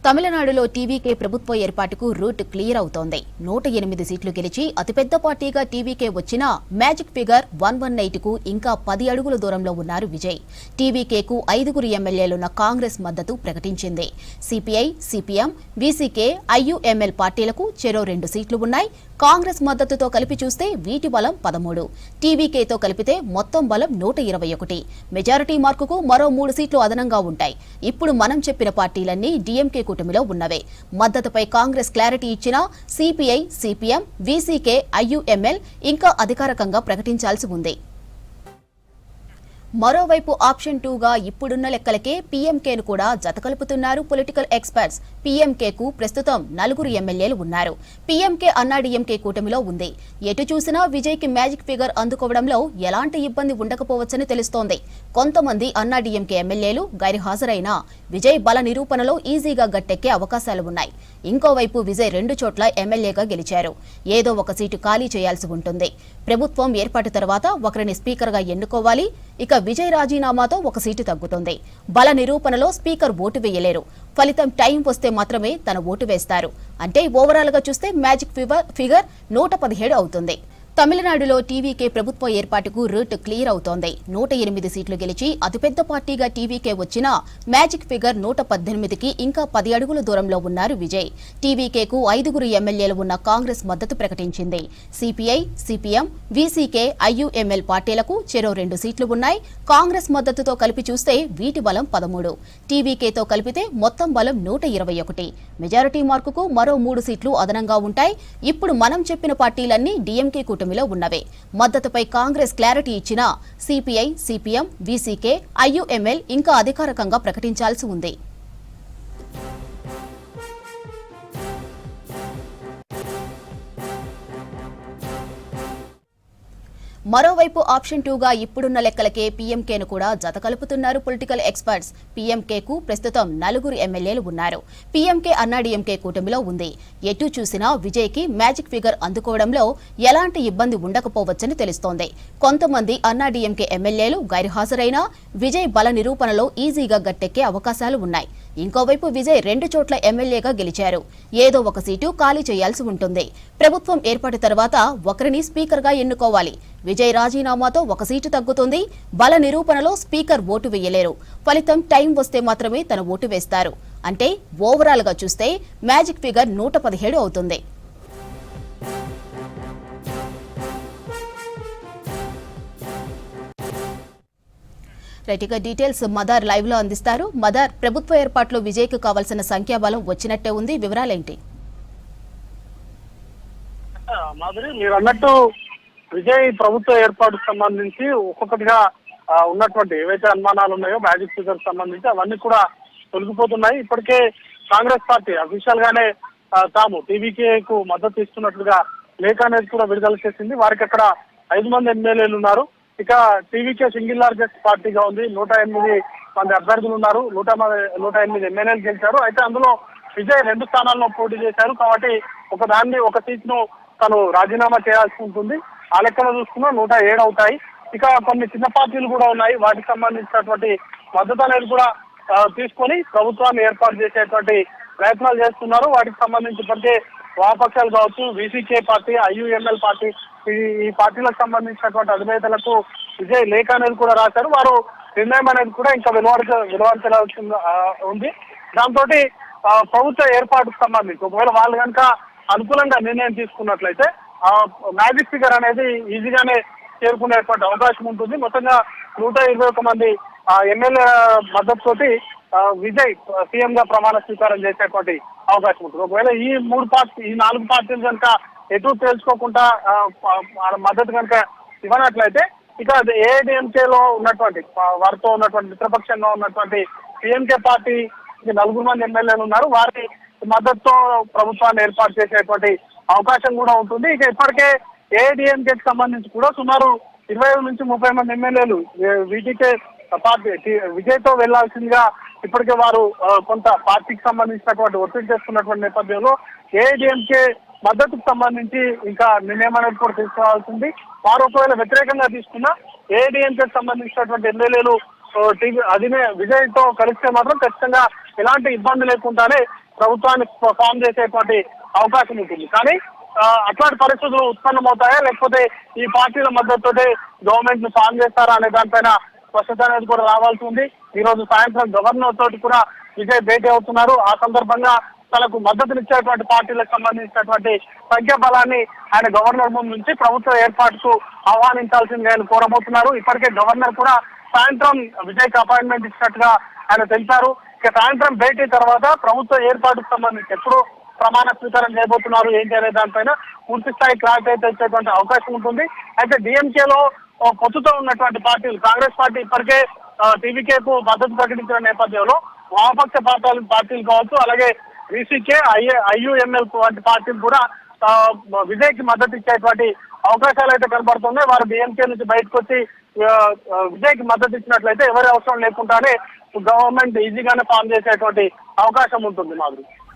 తమిళనాడులో టీవీకే ప్రభుత్వ ఏర్పాటుకు రూట్ క్లియర్ అవుతోంది. 108 సీట్లు గెలిచి అతిపెద్ద పార్టీగా టీవీకే వచ్చినా మ్యాజిక్ ఫిగర్ 118కు ఇంకా 10 అడుగుల దూరంలో ఉన్నారు విజయ్. టీవీకేకు 5 ఎమ్మెల్యేలున్న కాంగ్రెస్ మద్దతు ప్రకటించింది. సిపిఐ, సిపిఎం, వీసీకే, ఐయుఎంఎల్ పార్టీలకు చెరో 2 సీట్లు ఉన్నాయి. కాంగ్రెస్ మద్దతుతో కలిపి చూస్తే వీటి బలం 13, టీవీకేతో కలిపితే మొత్తం బలం 121. మెజారిటీ మార్కుకు మరో 3 సీట్లు అదనంగా ఉంటాయి. ఇప్పుడు మనం చెప్పిన పార్టీలన్నీ డీఎంకే కూటమిలో ఉన్నవే. మద్దతుపై కాంగ్రెస్ క్లారిటీ ఇచ్చినా సిపిఐ, సిపిఎం, వీసీకే, ఐయుఎంఎల్ ఇంకా అధికారికంగా ప్రకటించాల్సి ఉంది. మరోవైపు ఆప్షన్ 2గా ఇప్పుడున్న లెక్కలకే పీఎంకేను కూడా జతకలుపుతున్నారు పొలిటికల్ ఎక్స్పర్ట్స్. పీఎంకేకు ప్రస్తుతం 4 ఎమ్మెల్యేలు ఉన్నారు. పీఎంకే అన్నాడీఎంకే కూటమిలో ఉంది. ఎటు చూసినా విజయ్కి మ్యాజిక్ ఫిగర్ అందుకోవడంలో ఎలాంటి ఇబ్బంది ఉండకపోవచ్చని తెలుస్తోంది. కొంతమంది అన్నాడీఎంకే ఎమ్మెల్యేలు గైర్హాజరైనా విజయ్ బల నిరూపణలో ఈజీగా గట్టెక్కే అవకాశాలు ఉన్నాయి. ఇంకోవైపు విజయ్ 2 చోట్ల ఎమ్మెల్యేగా గెలిచారు. ఏదో ఒక సీటు ఖాళీ చేయాల్సి ఉంటుంది. ప్రభుత్వం ఏర్పాటు తర్వాత ఒకరిని స్పీకర్గా ఎన్నుకోవాలి. ఇక విజయ్ రాజీనామాతో 1 సీటు తగ్గుతుంది. బల నిరూపణలో స్పీకర్ ఓటు వేయలేరు. ఫలితం టైం వస్తే మాత్రమే తన ఓటు వేస్తారు. అంటే ఓవరాల్ గా చూస్తే మ్యాజిక్ ఫిగర్ 117 అవుతుంది. తమిళనాడులో టీవీకే ప్రభుత్వ ఏర్పాటుకు రూట్ క్లియర్ అవుతోంది. 108 సీట్లు గెలిచి అతిపెద్ద పార్టీగా టీవీకే వచ్చినా మ్యాజిక్ ఫిగర్ 118కి ఇంకా 10 అడుగుల దూరంలో ఉన్నారు విజయ్. టీవీకేకు 5 ఎమ్మెల్యేలు ఉన్న కాంగ్రెస్ మద్దతు ప్రకటించింది. సిపిఐ, సిపిఎం, వీసీకే, ఐయుఎంఎల్ పార్టీలకు చెరో 2 సీట్లు ఉన్నాయి. కాంగ్రెస్ మద్దతుతో కలిపి చూస్తే వీటి బలం 13, టీవీకేతో కలిపితే మొత్తం బలం 121. మెజారిటీ మార్కుకు మరో 3 సీట్లు అదనంగా ఉంటాయి. ఇప్పుడు మనం చెప్పిన పార్టీలన్నీ డీఎంకే కూటమిలో ఉన్నవే. మద్దతుపై కాంగ్రెస్ క్లారిటీ ఇచ్చినా సిపిఐ, సిపిఎం, వీసీకే, ఐయుఎంఎల్ ఇంకా అధికారికంగా ప్రకటించాల్సి ఉంది. మరోవైపు ఆప్షన్ 2గా ఇప్పుడున్న లెక్కలకే పీఎంకేను కూడా జతకలుపుతున్నారు పొలిటికల్ ఎక్స్పర్ట్స్. పీఎంకేకు ప్రస్తుతం 4 ఎమ్మెల్యేలు ఉన్నారు. పీఎంకే అన్నాడీఎంకే కూటమిలో ఉంది. ఎటు చూసినా విజయ్కి మ్యాజిక్ ఫిగర్ అందుకోవడంలో ఎలాంటి ఇబ్బంది ఉండకపోవచ్చని తెలుస్తోంది. కొంతమంది అన్నాడీఎంకే ఎమ్మెల్యేలు గైర్హాజరైనా విజయ్ బల నిరూపణలో ఈజీగా గట్టెక్కే అవకాశాలు ఉన్నాయి. ఇంకోవైపు విజయ్ 2 చోట్ల ఎమ్మెల్యేగా గెలిచారు. ఏదో ఒక సీటు ఖాళీ చేయాల్సి ఉంటుంది. ప్రభుత్వం ఏర్పాటు తర్వాత ఒకరిని స్పీకర్గా ఎన్నుకోవాలి. విజయ్ రాజీనామాతో 1 సీటు తగ్గుతుంది. బల నిరూపణలో స్పీకర్ ఓటు వేయలేరు. ఫలితం టైం వస్తే మాత్రమే తన ఓటు వేస్తారు. అంటే ఓవరాల్ గా చూస్తే మ్యాజిక్ ఫిగర్ 117 అవుతుంది. రైట్గా డీటెయిల్స్ మదర్ లైవ్ లో అందిస్తారు. మదర్, ప్రభుత్వ ఏర్పాటులో విజయ్కు కావాల్సిన సంఖ్యాబలం వచ్చినట్టే ఉంది, వివరాలేంటి? మాధురి, మీరు అన్నట్టు విజయ్ ప్రభుత్వ ఏర్పాటుకు సంబంధించి ఒక్కొక్కటిగా ఉన్నటువంటి ఏవైతే అనుమానాలు ఉన్నాయో మ్యాజిక్ ఫిగర్ సంబంధించి అవన్నీ కూడా తొలగిపోతున్నాయి. ఇప్పటికే కాంగ్రెస్ పార్టీ అఫీషియల్ గానే తాము టీవీకేకు మద్దతు ఇస్తున్నట్లుగా లేఖ అనేది కూడా విడుదల చేసింది. వారికి అక్కడ 5 మంది ఎమ్మెల్యేలు ఉన్నారు. ఇక టీవీకే సింగిల్ లార్జెస్ట్ పార్టీగా ఉంది. 108 మంది అభ్యర్థులు ఉన్నారు. 108 ఎమ్మెల్యేలు గెలిచారు. అయితే అందులో విజయ్ 2 స్థానాల్లో పోటీ చేశారు. కాబట్టి ఒక సీట్ను తను రాజీనామా చేయాల్సి ఉంటుంది. ఆ లెక్కలో చూసుకున్నా 107 అవుతాయి. ఇక కొన్ని చిన్న పార్టీలు కూడా ఉన్నాయి. వాటికి సంబంధించినటువంటి మద్దతు అనేది కూడా తీసుకొని ప్రభుత్వాన్ని ఏర్పాటు చేసేటువంటి ప్రయత్నాలు చేస్తున్నారు. వాటికి సంబంధించి ఇప్పటికే వామపక్షాలు కావచ్చు, వీసీకే పార్టీ, ఐయుఎంఎల్ పార్టీ, ఈ పార్టీలకు సంబంధించినటువంటి అధినేతలకు విజయ్ లేఖ అనేది కూడా రాశారు. వారు నిర్ణయం అనేది కూడా ఇంకా వెలువరించాల్సి ఉంది. దాంతో ప్రభుత్వ ఏర్పాటుకు సంబంధించి ఒకవేళ వాళ్ళు కనుక అనుకూలంగా నిర్ణయం తీసుకున్నట్లయితే మ్యాజిక్ ఫిగర్ అనేది ఈజీగానే చేరుకునేటువంటి అవకాశం ఉంటుంది. మొత్తంగా 121 మంది ఎమ్మెల్యే మద్దతుతోటి విజయ్ సీఎం గా ప్రమాణ స్వీకారం చేసేటువంటి అవకాశం ఉంటుంది. ఒకవేళ ఈ 4 పార్టీలు కనుక ఎటు తేల్చుకోకుండా మద్దతు కనుక ఇవ్వనట్లయితే ఇక ఏఐడిఎంకేలో ఉన్నటువంటి వారితో ఉన్నటువంటి మిత్రపక్షంగా ఉన్నటువంటి పిఎంకే పార్టీ 4 మంది ఎమ్మెల్యేలు ఉన్నారు. వారి మద్దతుతో ప్రభుత్వాన్ని ఏర్పాటు చేసేటువంటి అవకాశం కూడా ఉంటుంది. ఇక ఇప్పటికే ఏఐడిఎంకేకి సంబంధించి కూడా సుమారు 25 నుంచి 30 మంది ఎమ్మెల్యేలు వీటికే పార్టీ విజయ్ తో వెళ్లాల్సిందిగా ఇప్పటికే వారు కొంత పార్టీకి సంబంధించినటువంటి ఒత్తిడి చేస్తున్నటువంటి నేపథ్యంలో ఏఐడిఎంకే మద్దతుకు సంబంధించి ఇంకా నిర్ణయం అనేది కూడా తీసుకోవాల్సింది. వారు ఒకవేళ వ్యతిరేకంగా తీసుకున్న ఏఐడిఎంకేకి సంబంధించినటువంటి ఎమ్మెల్యేలు విజయ్ తో కలిస్తే మాత్రం ఖచ్చితంగా ఎలాంటి ఇబ్బంది లేకుండానే ప్రభుత్వాన్ని ఫామ్ చేసేటువంటి అవకాశం ఉంటుంది. కానీ అట్లాంటి పరిస్థితులు ఉత్పన్నమవుతాయా, లేకపోతే ఈ పార్టీల మద్దతుతోటే గవర్నమెంట్ ను ఫామ్ చేస్తారా అనే దానిపైన స్పష్టత అనేది కూడా రావాల్సి ఉంది. ఈ రోజు సాయంత్రం గవర్నర్ తోటి కూడా విజయ్ భేటీ అవుతున్నారు. ఆ సందర్భంగా తనకు మద్దతునిచ్చేటువంటి పార్టీలకు సంబంధించినటువంటి సంఖ్యాబలాన్ని ఆయన గవర్నర్ ముందు నుంచి ప్రభుత్వ ఏర్పాటుకు ఆహ్వానించాల్సిందిగా ఆయన కోరబోతున్నారు. ఇప్పటికే గవర్నర్ కూడా సాయంత్రం విజయ్కి అపాయింట్మెంట్ ఇచ్చినట్టుగా ఆయన తెలిపారు. ఇక సాయంత్రం భేటీ తర్వాత ప్రభుత్వ ఏర్పాటుకు సంబంధించి ఎప్పుడు ప్రమాణ స్వీకారం చేయబోతున్నారు ఏంటి అనే దానిపైన పూర్తి స్థాయి క్లారిటీ అయితే ఇచ్చేటువంటి అవకాశం ఉంటుంది. అయితే డిఎంకేలో పొత్తుతో ఉన్నటువంటి పార్టీలు, కాంగ్రెస్ పార్టీ ఇప్పటికే టీవీకేకు మద్దతు ప్రకటించిన నేపథ్యంలో వామపక్ష పార్టీలు కావచ్చు, అలాగే వీసీకే, ఐయుఎంఎల్ వంటి పార్టీలు కూడా విజయ్ కి మద్దతు ఇచ్చేటువంటి అవకాశాలు అయితే కనబడుతున్నాయి. వారు డిఎంకే నుంచి బయటకు వచ్చి విజయ్ కి మద్దతు ఇచ్చినట్లయితే ఎవరి అవసరం లేకుండానే గవర్నమెంట్ ఈజీగానే ఫామ్ చేసేటువంటి అవకాశం ఉంటుంది మాధురి.